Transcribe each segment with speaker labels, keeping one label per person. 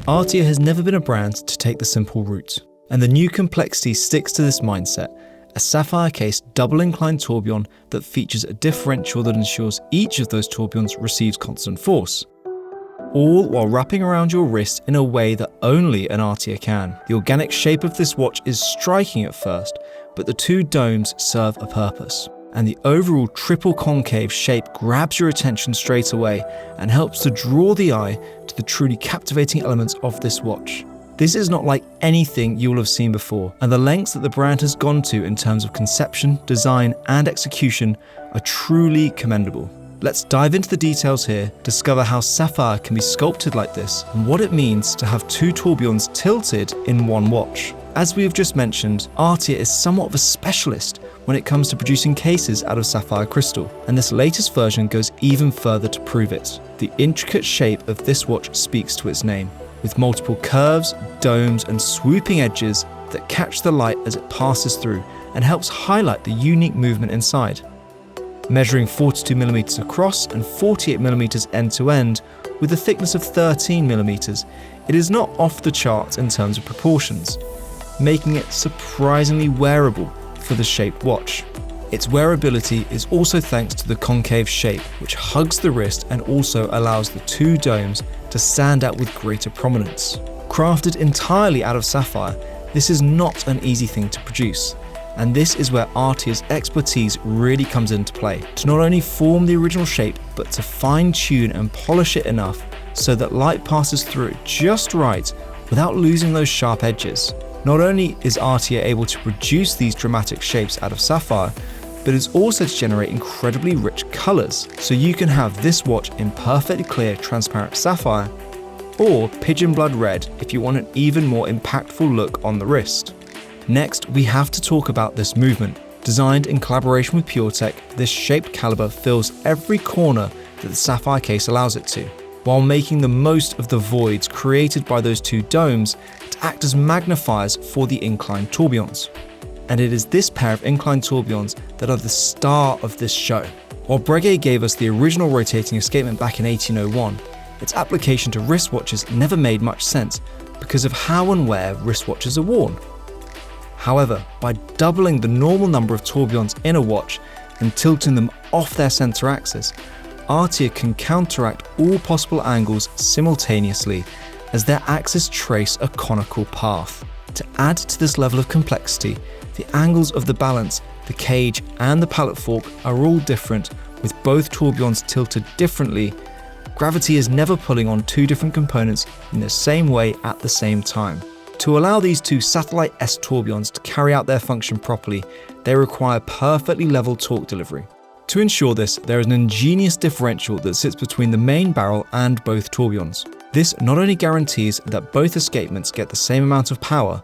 Speaker 1: ArtyA has never been a brand to take the simple route, and the new Complexity sticks to this mindset, a sapphire-cased double-incline tourbillon that features a differential that ensures each of those tourbillons receives constant force, all while wrapping around your wrist in a way that only an ArtyA can. The organic shape of this watch is striking at first, but the two domes serve a purpose, and the overall triple concave shape grabs your attention straight away and helps to draw the eye to the truly captivating elements of this watch. This is not like anything you will have seen before, and the lengths that the brand has gone to in terms of conception, design, and execution are truly commendable. Let's dive into the details here, discover how sapphire can be sculpted like this, and what it means to have two tourbillons tilted in one watch. As we have just mentioned, ArtyA is somewhat of a specialist when it comes to producing cases out of sapphire crystal, and this latest version goes even further to prove it. The intricate shape of this watch speaks to its name, with multiple curves, domes, and swooping edges that catch the light as it passes through and helps highlight the unique movement inside. Measuring 42mm across and 48mm end to end, with a thickness of 13mm, it is not off the charts in terms of proportions, making it surprisingly wearable for the shaped watch. Its wearability is also thanks to the concave shape, which hugs the wrist and also allows the two domes to stand out with greater prominence. Crafted entirely out of sapphire, this is not an easy thing to produce, and this is where ArtyA's expertise really comes into play, to not only form the original shape, but to fine-tune and polish it enough so that light passes through it just right without losing those sharp edges. Not only is ArtyA able to produce these dramatic shapes out of sapphire, but it's also to generate incredibly rich colours, so you can have this watch in perfectly clear transparent sapphire, or pigeon blood red if you want an even more impactful look on the wrist. Next, we have to talk about this movement. Designed in collaboration with PureTech, this shaped caliber fills every corner that the sapphire case allows it to, while making the most of the voids created by those two domes to act as magnifiers for the inclined tourbillons. And it is this pair of inclined tourbillons that are the star of this show. While Breguet gave us the original rotating escapement back in 1801, its application to wristwatches never made much sense because of how and where wristwatches are worn. However, by doubling the normal number of tourbillons in a watch and tilting them off their center axis, ArtyA can counteract all possible angles simultaneously as their axes trace a conical path. To add to this level of complexity, the angles of the balance, the cage, and the pallet fork are all different, with both tourbillons tilted differently. Gravity is never pulling on two different components in the same way at the same time. To allow these two satellite-esque tourbillons to carry out their function properly, they require perfectly level torque delivery. To ensure this, there is an ingenious differential that sits between the main barrel and both tourbillons. This not only guarantees that both escapements get the same amount of power,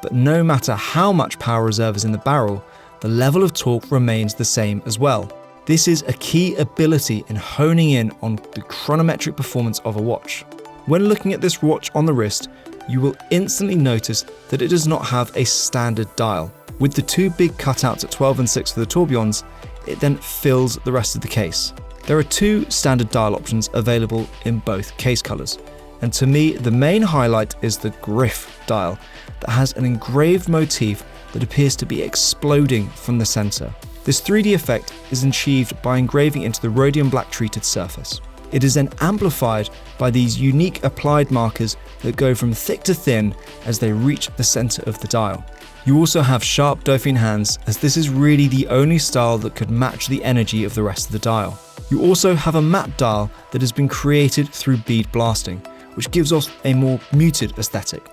Speaker 1: but no matter how much power reserve is in the barrel, the level of torque remains the same as well. This is a key ability in honing in on the chronometric performance of a watch. When looking at this watch on the wrist, you will instantly notice that it does not have a standard dial. With the two big cutouts at 12 and 6 for the tourbillons, it then fills the rest of the case. There are two standard dial options available in both case colours, and to me the main highlight is the Griff dial that has an engraved motif that appears to be exploding from the centre. This 3D effect is achieved by engraving into the rhodium black treated surface. It is then amplified by these unique applied markers that go from thick to thin as they reach the centre of the dial. You also have sharp Dauphine hands, as this is really the only style that could match the energy of the rest of the dial. You also have a matte dial that has been created through bead blasting, which gives off a more muted aesthetic,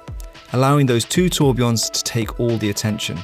Speaker 1: allowing those two tourbillons to take all the attention.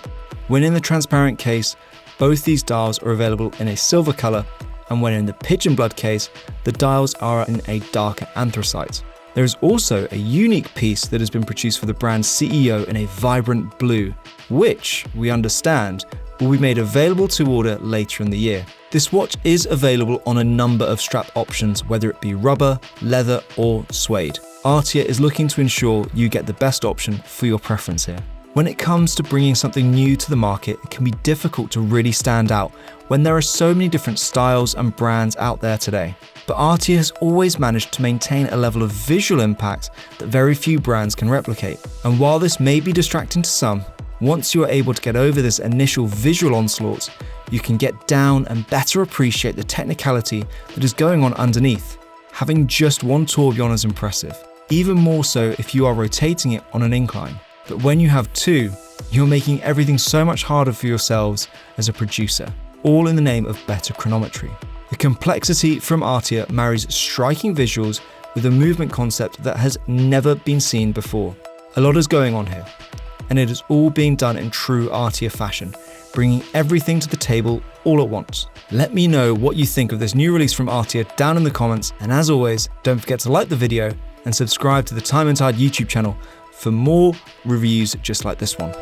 Speaker 1: When in the transparent case, both these dials are available in a silver colour, and when in the pigeon blood case, the dials are in a darker anthracite. There is also a unique piece that has been produced for the brand's CEO in a vibrant blue, which, we understand, will be made available to order later in the year. This watch is available on a number of strap options, whether it be rubber, leather, or suede. ArtyA is looking to ensure you get the best option for your preference here. When it comes to bringing something new to the market, it can be difficult to really stand out when there are so many different styles and brands out there today. but ArtyA has always managed to maintain a level of visual impact that very few brands can replicate. And while this may be distracting to some, once you are able to get over this initial visual onslaught, you can get down and better appreciate the technicality that is going on underneath. Having just one tourbillon is impressive, even more so if you are rotating it on an incline. But when you have two, you're making everything so much harder for yourselves as a producer, all in the name of better chronometry. The complexity from ArtyA marries striking visuals with a movement concept that has never been seen before. A lot is going on here, and it is all being done in true ArtyA fashion, bringing everything to the table all at once. Let me know what you think of this new release from ArtyA down in the comments, and as always, don't forget to like the video and subscribe to the Time+Tide YouTube channel for more reviews just like this one.